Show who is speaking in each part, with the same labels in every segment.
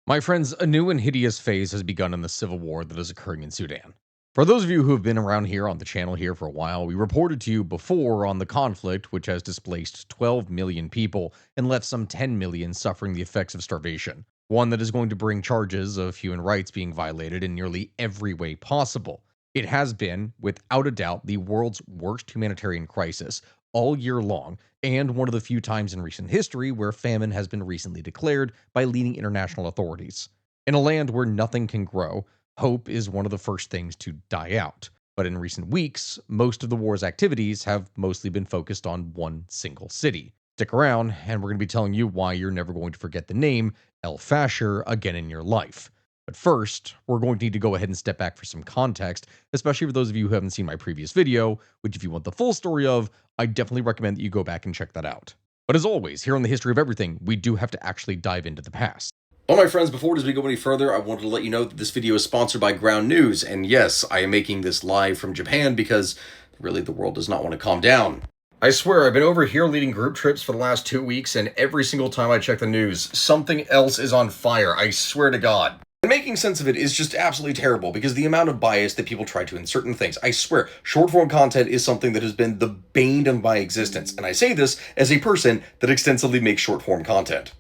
Speaker 1: My friends, a new and hideous phase has begun in the civil war that is occurring in Sudan. For those of you who have been around here on the channel here for a while, we reported to you before on the conflict which has displaced 12 million people and left some 10 million suffering the effects of starvation. One that is going to bring charges of human rights being violated in nearly every way possible. It has been, without a doubt, the world's worst humanitarian crisis all year long, and one of the few times in recent history where famine has been recently declared by leading international authorities. In a land where nothing can grow, hope is one of the first things to die out. But in recent weeks, most of the war's activities have mostly been focused on one single city. Stick around, and we're going to be telling you why you're never going to forget the name Fasher again in your life. But first, we're going to need to go ahead and step back for some context, especially for those of you who haven't seen my previous video, which if you want the full story of, I definitely recommend that you go back and check that out. But as always, here on the History of Everything, we do have to actually dive into the past.
Speaker 2: Well, my friends, before as we go any further, I wanted to let you know that this video is sponsored by Ground News, and yes, I am making this live from Japan because really the world does not want to calm down. I swear, I've been over here leading group trips for the last 2 weeks, and every single time I check the news, something else is on fire, I swear to God. And making sense of it is just absolutely terrible because the amount of bias that people try to insert in things. I swear, short form content is something that has been the bane of my existence, and I say this as a person that extensively makes short form content.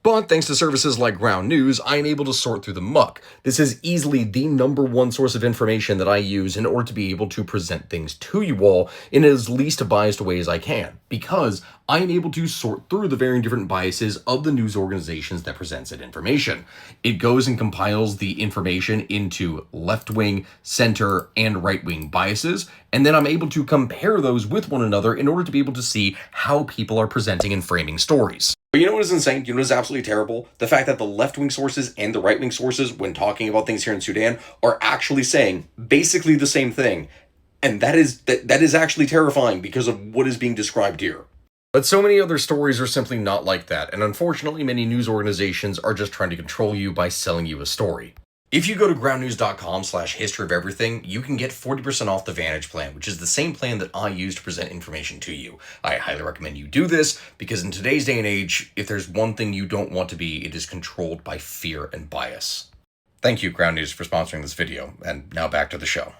Speaker 2: But thanks to services like Ground News, I am able to sort through the muck. This is easily the #1 source of information that I use in order to be able to present things to you all in as least biased a way as I can, because I am able to sort through the varying different biases of the news organizations that present said information. It goes and compiles the information into left-wing, center, and right-wing biases, and then I'm able to compare those with one another in order to be able to see how people are presenting and framing stories. But you know what is insane? You know what is absolutely terrible? The fact that the left-wing sources and the right-wing sources, when talking about things here in Sudan, are actually saying basically the same thing. And that is actually terrifying because of what is being described here. But so many other stories are simply not like that, and unfortunately many news organizations are just trying to control you by selling you a story. If you go to groundnews.com/historyofeverything, you can get 40% off the Vantage plan, which is the same plan that I use to present information to you. I highly recommend you do this, because in today's day and age, if there's one thing you don't want to be, it is controlled by fear and bias. Thank you, Ground News, for sponsoring this video, and now back to the show.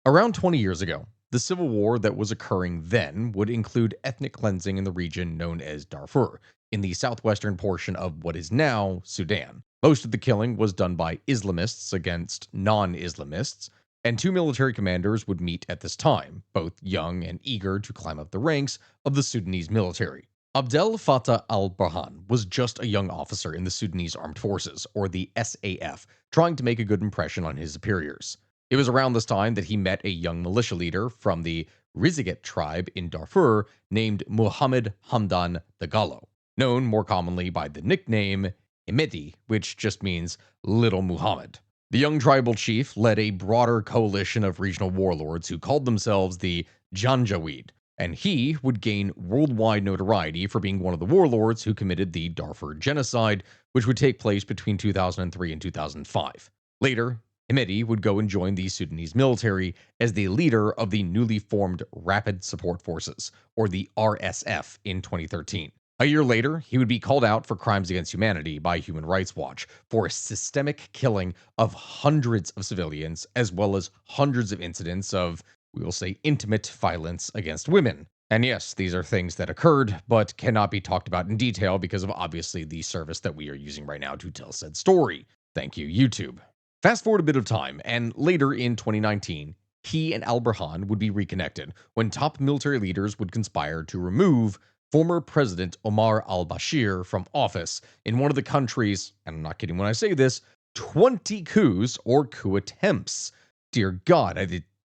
Speaker 1: Around 20 years ago, the civil war that was occurring then would include ethnic cleansing in the region known as Darfur, in the southwestern portion of what is now Sudan. Most of the killing was done by Islamists against non-Islamists, and two military commanders would meet at this time, both young and eager to climb up the ranks of the Sudanese military. Abdel Fattah al-Burhan was just a young officer in the Sudanese Armed Forces, or the SAF, trying to make a good impression on his superiors. It was around this time that he met a young militia leader from the Riziget tribe in Darfur named Mohamed Hamdan Dagalo, known more commonly by the nickname Hemedti, which just means Little Muhammad. The young tribal chief led a broader coalition of regional warlords who called themselves the Janjaweed, and he would gain worldwide notoriety for being one of the warlords who committed the Darfur genocide, which would take place between 2003 and 2005. Later, Hemedti would go and join the Sudanese military as the leader of the newly formed Rapid Support Forces, or the R.S.F., in 2013. A year later, he would be called out for crimes against humanity by Human Rights Watch for systemic killing of hundreds of civilians, as well as hundreds of incidents of, we will say, intimate violence against women. And yes, these are things that occurred, but cannot be talked about in detail because of obviously the service that we are using right now to tell said story. Thank you, YouTube. Fast forward a bit of time, and later in 2019, he and al-Burhan would be reconnected when top military leaders would conspire to remove former President Omar al-Bashir from office in one of the country's, and I'm not kidding when I say this, 20 coups or coup attempts. Dear God,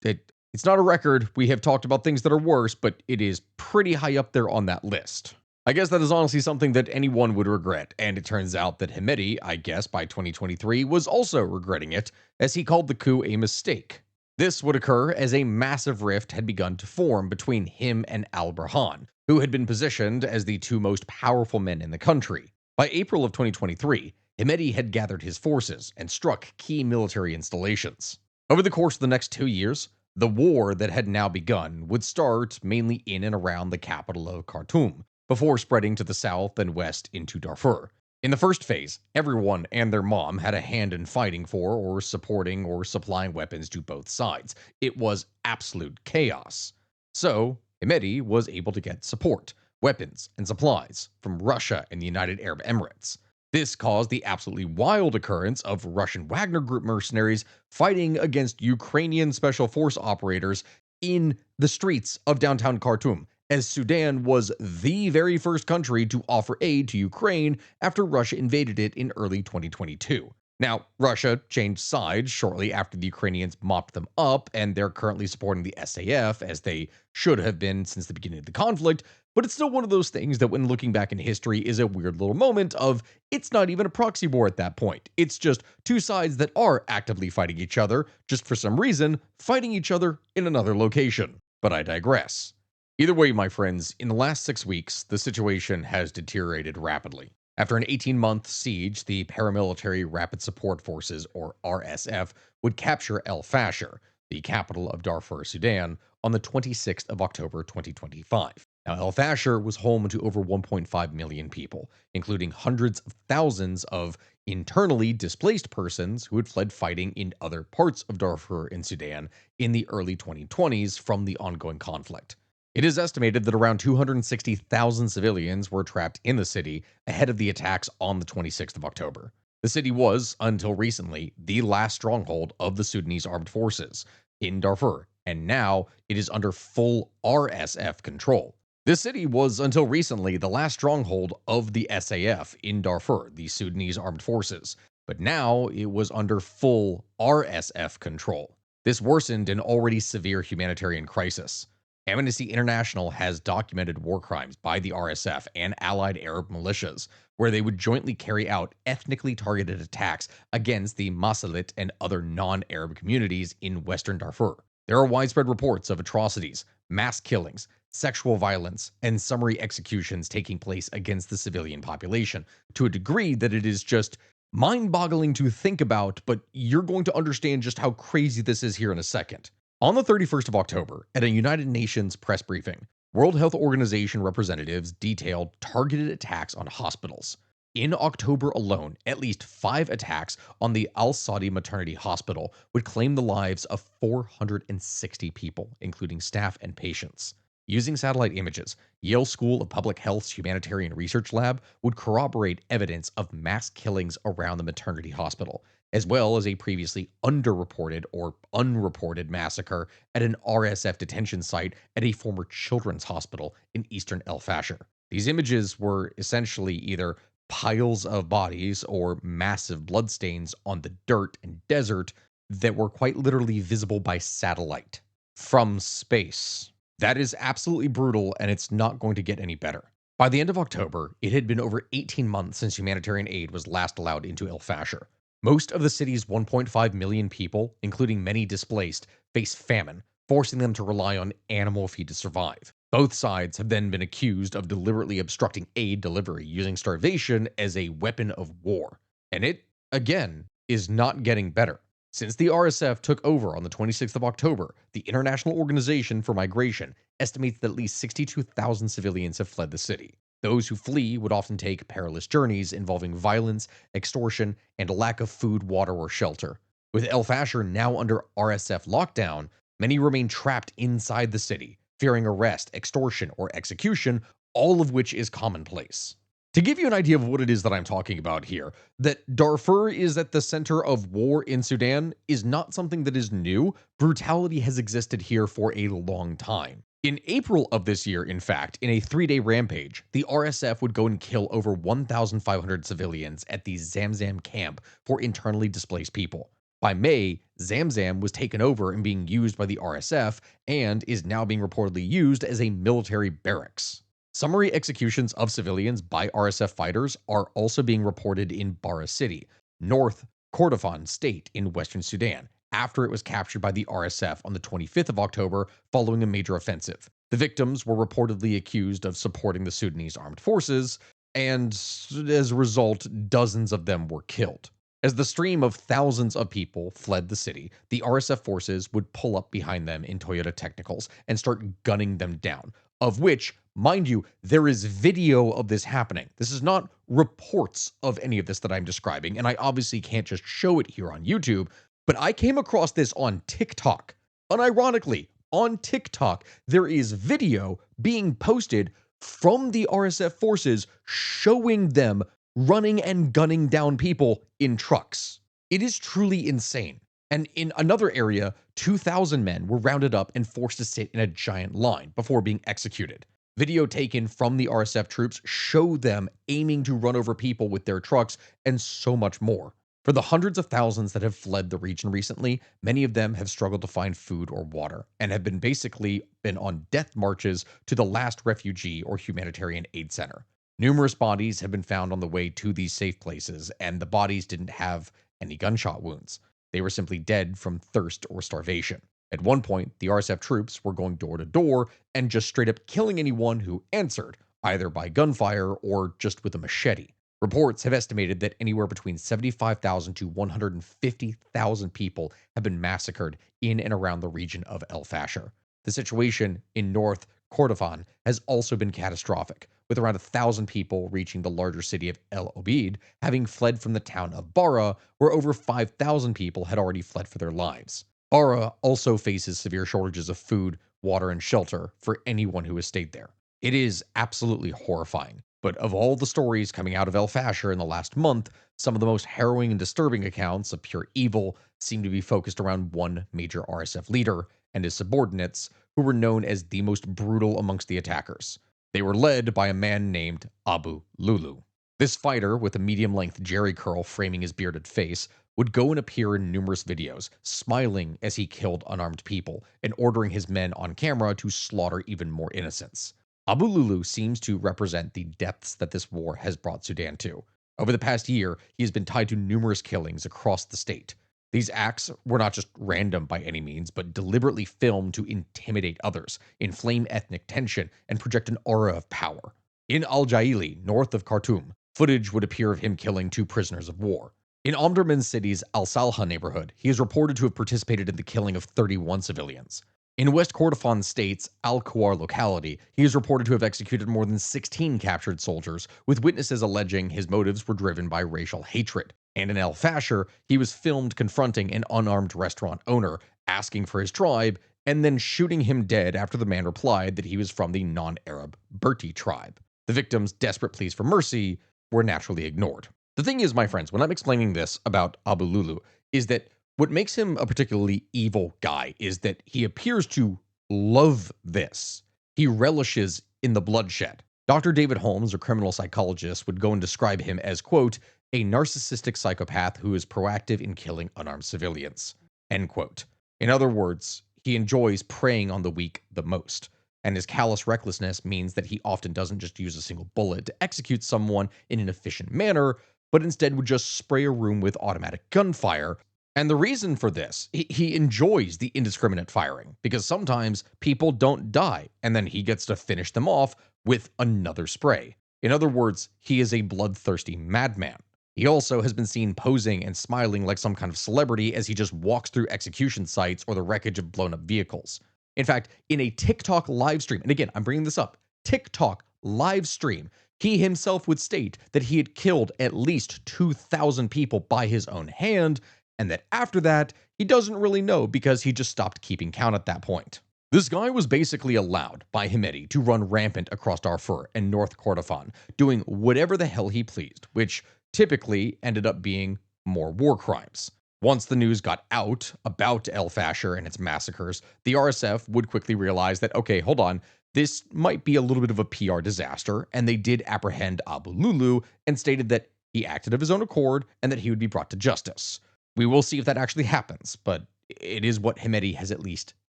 Speaker 1: it's not a record. We have talked about things that are worse, but it is pretty high up there on that list. I guess that is honestly something that anyone would regret, and it turns out that Hemedti, I guess by 2023, was also regretting it, as he called the coup a mistake. This would occur as a massive rift had begun to form between him and al-Burhan, who had been positioned as the two most powerful men in the country. By April of 2023, Hemedti had gathered his forces and struck key military installations. Over the course of the next 2 years, the war that had now begun would start mainly in and around the capital of Khartoum, before spreading to the south and west into Darfur. In the first phase, everyone and their mom had a hand in fighting for or supporting or supplying weapons to both sides. It was absolute chaos. So, Hemedti was able to get support, weapons, and supplies from Russia and the United Arab Emirates. This caused the absolutely wild occurrence of Russian Wagner Group mercenaries fighting against Ukrainian special force operators in the streets of downtown Khartoum, as Sudan was the very first country to offer aid to Ukraine after Russia invaded it in early 2022. Now, Russia changed sides shortly after the Ukrainians mopped them up, and they're currently supporting the SAF, as they should have been since the beginning of the conflict, but it's still one of those things that, when looking back in history, is a weird little moment of it's not even a proxy war at that point. It's just two sides that are actively fighting each other, just for some reason, fighting each other in another location. But I digress. Either way, my friends, in the last 6 weeks, the situation has deteriorated rapidly. After an 18-month siege, the paramilitary Rapid Support Forces, or R.S.F., would capture Fasher, the capital of Darfur, Sudan, on the 26th of October 2025. Now, Fasher was home to over 1.5 million people, including hundreds of thousands of internally displaced persons who had fled fighting in other parts of Darfur in Sudan in the early 2020s from the ongoing conflict. It is estimated that around 260,000 civilians were trapped in the city ahead of the attacks on the 26th of October. The city was, until recently, the last stronghold of the Sudanese Armed Forces in Darfur, and now it is under full R.S.F. control. This city was, until recently, the last stronghold of the SAF in Darfur, the Sudanese Armed Forces, but now it was under full R.S.F. control. This worsened an already severe humanitarian crisis. Amnesty International has documented war crimes by the R.S.F. and allied Arab militias, where they would jointly carry out ethnically targeted attacks against the Masalit and other non-Arab communities in western Darfur. There are widespread reports of atrocities, mass killings, sexual violence, and summary executions taking place against the civilian population, to a degree that it is just mind-boggling to think about, but you're going to understand just how crazy this is here in a second. On the 31st of October, at a United Nations press briefing, World Health Organization representatives detailed targeted attacks on hospitals. In October alone, at least 5 attacks on the Al-Saudi Maternity Hospital would claim the lives of 460 people, including staff and patients. Using satellite images, Yale School of Public Health's Humanitarian Research Lab would corroborate evidence of mass killings around the maternity hospital, as well as a previously underreported or unreported massacre at an R.S.F. detention site at a former children's hospital in eastern El Fasher. These images were essentially either piles of bodies or massive bloodstains on the dirt and desert that were quite literally visible by satellite from space. That is absolutely brutal, and it's not going to get any better. By the end of October, it had been over 18 months since humanitarian aid was last allowed into El Fasher. Most of the city's 1.5 million people, including many displaced, face famine, forcing them to rely on animal feed to survive. Both sides have then been accused of deliberately obstructing aid delivery using starvation as a weapon of war. And it, again, is not getting better. Since the R.S.F. took over on the 26th of October, the International Organization for Migration estimates that at least 62,000 civilians have fled the city. Those who flee would often take perilous journeys involving violence, extortion, and a lack of food, water, or shelter. With El Fasher now under R.S.F. lockdown, many remain trapped inside the city, fearing arrest, extortion, or execution, all of which is commonplace. To give you an idea of what it is that I'm talking about here, that Darfur is at the center of war in Sudan is not something that is new. Brutality has existed here for a long time. In April of this year, in fact, in a 3-day rampage, the R.S.F. would go and kill over 1,500 civilians at the Zamzam camp for internally displaced people. By May, Zamzam was taken over and being used by the R.S.F. and is now being reportedly used as a military barracks. Summary executions of civilians by R.S.F. fighters are also being reported in Bara City, North Kordofan State in western Sudan, after it was captured by the R.S.F. on the 25th of October following a major offensive. The victims were reportedly accused of supporting the Sudanese Armed Forces, and as a result, dozens of them were killed. As the stream of thousands of people fled the city, the R.S.F. forces would pull up behind them in Toyota Technicals and start gunning them down, of which, mind you, there is video of this happening. This is not reports of any of this that I'm describing, and I obviously can't just show it here on YouTube, but I came across this on TikTok. Unironically, on TikTok, there is video being posted from the R.S.F. forces showing them running and gunning down people in trucks. It is truly insane. And in another area, 2,000 men were rounded up and forced to sit in a giant line before being executed. Video taken from the R.S.F. troops show them aiming to run over people with their trucks and so much more. For the hundreds of thousands that have fled the region recently, many of them have struggled to find food or water and have basically been on death marches to the last refugee or humanitarian aid center. Numerous bodies have been found on the way to these safe places, and the bodies didn't have any gunshot wounds. They were simply dead from thirst or starvation. At one point, the R.S.F. troops were going door to door and just straight up killing anyone who answered, either by gunfire or just with a machete. Reports have estimated that anywhere between 75,000 to 150,000 people have been massacred in and around the region of Fasher. The situation in North Kordofan has also been catastrophic, with around 1,000 people reaching the larger city of El Obeid, having fled from the town of Bara, where over 5,000 people had already fled for their lives. Bara also faces severe shortages of food, water, and shelter for anyone who has stayed there. It is absolutely horrifying. But of all the stories coming out of El Fasher in the last month, some of the most harrowing and disturbing accounts of pure evil seem to be focused around one major R.S.F. leader and his subordinates, who were known as the most brutal amongst the attackers. They were led by a man named Abu Lulu. This fighter, with a medium-length jerry curl framing his bearded face, would go and appear in numerous videos, smiling as he killed unarmed people and ordering his men on camera to slaughter even more innocents. Abu Lulu seems to represent the depths that this war has brought Sudan to. Over the past year, he has been tied to numerous killings across the state. These acts were not just random by any means, but deliberately filmed to intimidate others, inflame ethnic tension, and project an aura of power. In Al-Jaili, north of Khartoum, footage would appear of him killing 2 prisoners of war. In Omdurman City's Al-Salha neighborhood, he is reported to have participated in the killing of 31 civilians. In West Kordofan State's Al-Kuwar locality, he is reported to have executed more than 16 captured soldiers, with witnesses alleging his motives were driven by racial hatred. And in El Fasher, he was filmed confronting an unarmed restaurant owner, asking for his tribe, and then shooting him dead after the man replied that he was from the non-Arab Berti tribe. The victim's desperate pleas for mercy were naturally ignored. The thing is, my friends, when I'm explaining this about Abu Lulu, is that what makes him a particularly evil guy is that he appears to love this. He relishes in the bloodshed. Dr. David Holmes, a criminal psychologist, would go and describe him as, quote, a narcissistic psychopath who is proactive in killing unarmed civilians, end quote. In other words, he enjoys preying on the weak the most, and his callous recklessness means that he often doesn't just use a single bullet to execute someone in an efficient manner, but instead would just spray a room with automatic gunfire. And the reason for this, he enjoys the indiscriminate firing, because sometimes people don't die, and then he gets to finish them off with another spray. In other words, he is a bloodthirsty madman. He also has been seen posing and smiling like some kind of celebrity as he just walks through execution sites or the wreckage of blown-up vehicles. In fact, in a TikTok live stream, and again, I'm bringing this up, TikTok live stream, he himself would state that he had killed at least 2,000 people by his own hand, and that after that, he doesn't really know because he just stopped keeping count at that point. This guy was basically allowed by Hemedti to run rampant across Darfur and North Kordofan, doing whatever the hell he pleased, which typically ended up being more war crimes. Once the news got out about El Fasher and its massacres, the R.S.F. would quickly realize that, okay, hold on, this might be a little bit of a PR disaster, and they did apprehend Abu Lulu and stated that he acted of his own accord and that he would be brought to justice. We will see if that actually happens, but it is what Hemedti has at least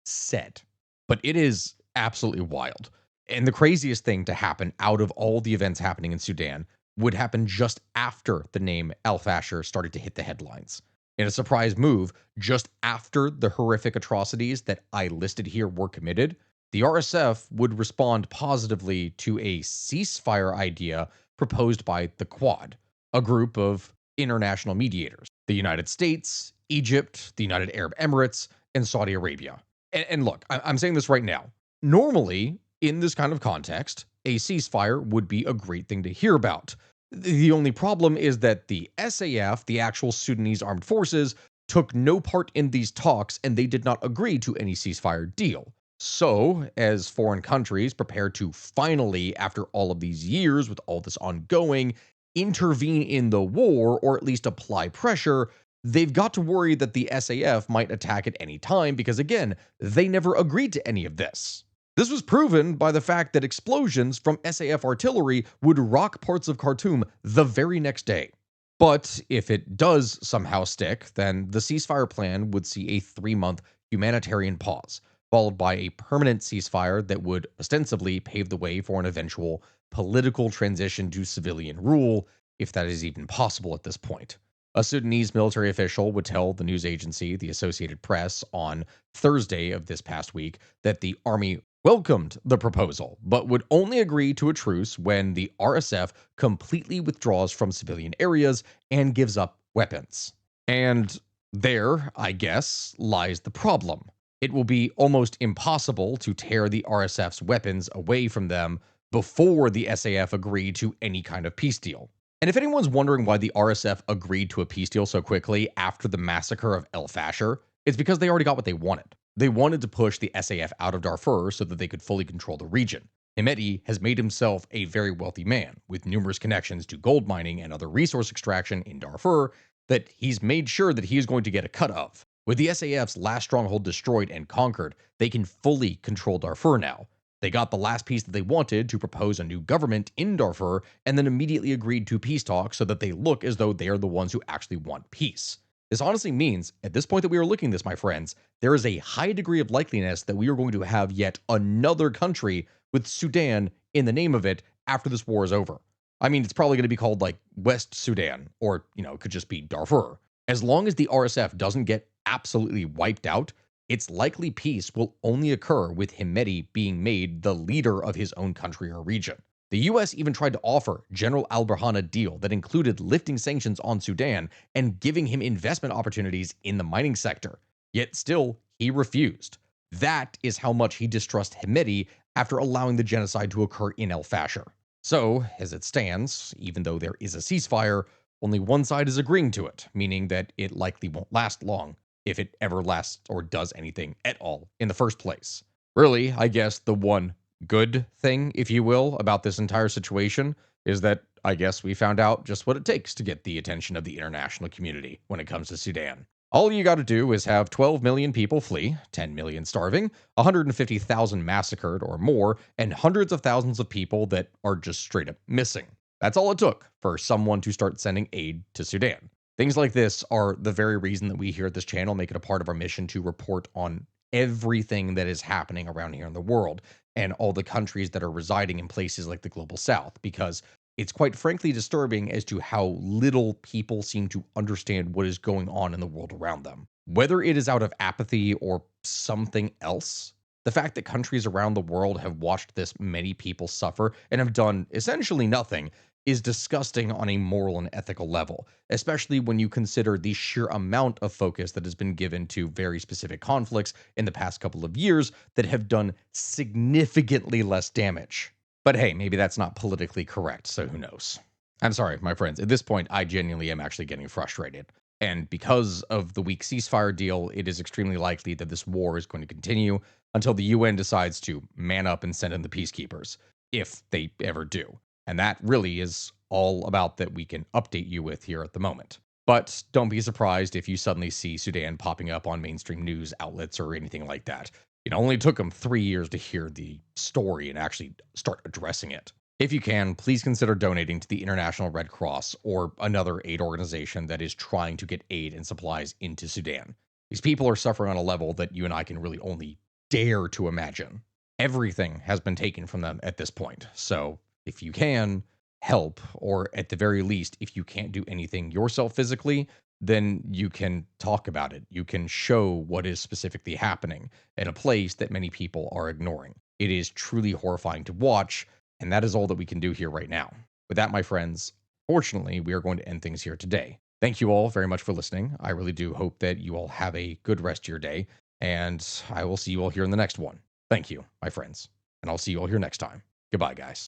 Speaker 1: said. But it is absolutely wild. And the craziest thing to happen out of all the events happening in Sudan would happen just after the name Al Fasher started to hit the headlines. In a surprise move, just after the horrific atrocities that I listed here were committed, the R.S.F. would respond positively to a ceasefire idea proposed by the Quad, a group of international mediators: the United States, Egypt, the United Arab Emirates, and Saudi Arabia. And look, I'm saying this right now. Normally, in this kind of context, a ceasefire would be a great thing to hear about. The only problem is that the SAF, the actual Sudanese Armed Forces, took no part in these talks and they did not agree to any ceasefire deal. So, as foreign countries prepare to finally, after all of these years with all this ongoing, intervene in the war or at least apply pressure, they've got to worry that the SAF might attack at any time because, again, they never agreed to any of this. This was proven by the fact that explosions from SAF artillery would rock parts of Khartoum the very next day. But if it does somehow stick, then the ceasefire plan would see a 3-month humanitarian pause, followed by a permanent ceasefire that would ostensibly pave the way for an eventual political transition to civilian rule, if that is even possible at this point. A Sudanese military official would tell the news agency, the Associated Press, on Thursday of this past week that the army welcomed the proposal, but would only agree to a truce when the R.S.F. completely withdraws from civilian areas and gives up weapons. And there, I guess, lies the problem. It will be almost impossible to tear the R.S.F.'s weapons away from them before the SAF agree to any kind of peace deal. And if anyone's wondering why the R.S.F. agreed to a peace deal so quickly after the massacre of Fasher, it's because they already got what they wanted. They wanted to push the SAF out of Darfur so that they could fully control the region. Hemedti has made himself a very wealthy man, with numerous connections to gold mining and other resource extraction in Darfur that he's made sure that he is going to get a cut of. With the SAF's last stronghold destroyed and conquered, they can fully control Darfur now. They got the last piece that they wanted to propose a new government in Darfur and then immediately agreed to peace talks so that they look as though they are the ones who actually want peace. This honestly means, at this point that we are looking at this, my friends, there is a high degree of likeliness that we are going to have yet another country with Sudan in the name of it after this war is over. I mean, it's probably going to be called like West Sudan, or, it could just be Darfur. As long as the R.S.F. doesn't get absolutely wiped out, its likely peace will only occur with Hemedti being made the leader of his own country or region. The US even tried to offer General al-Burhan a deal that included lifting sanctions on Sudan and giving him investment opportunities in the mining sector. Yet still, he refused. That is how much he distrusts Hemedti after allowing the genocide to occur in Fasher. So, as it stands, even though there is a ceasefire, only one side is agreeing to it, meaning that it likely won't last long, if it ever lasts or does anything at all in the first place. Really, I guess the one good thing, if you will, about this entire situation is that I guess we found out just what it takes to get the attention of the international community when it comes to Sudan. All you got to do is have 12 million people flee, 10 million starving, 150,000 massacred or more, and hundreds of thousands of people that are just straight up missing. That's all it took for someone to start sending aid to Sudan. Things like this are the very reason that we here at this channel make it a part of our mission to report on everything that is happening around here in the world and all the countries that are residing in places like the global south, because it's quite frankly disturbing as to how little people seem to understand what is going on in the world around them. Whether it is out of apathy or something else, the fact that countries around the world have watched this many people suffer and have done essentially nothing is disgusting on a moral and ethical level, especially when you consider the sheer amount of focus that has been given to very specific conflicts in the past couple of years that have done significantly less damage. But hey, maybe that's not politically correct, so who knows? I'm sorry, my friends. At this point, I genuinely am actually getting frustrated. And because of the weak ceasefire deal, it is extremely likely that this war is going to continue until the UN decides to man up and send in the peacekeepers, if they ever do. And that really is all about that we can update you with here at the moment. But don't be surprised if you suddenly see Sudan popping up on mainstream news outlets or anything like that. It only took them 3 years to hear the story and actually start addressing it. If you can, please consider donating to the International Red Cross or another aid organization that is trying to get aid and supplies into Sudan. These people are suffering on a level that you and I can really only dare to imagine. Everything has been taken from them at this point, so if you can, help, or at the very least, if you can't do anything yourself physically, then you can talk about it. You can show what is specifically happening in a place that many people are ignoring. It is truly horrifying to watch, and that is all that we can do here right now. With that, my friends, fortunately, we are going to end things here today. Thank you all very much for listening. I really do hope that you all have a good rest of your day, and I will see you all here in the next one. Thank you, my friends, and I'll see you all here next time. Goodbye, guys.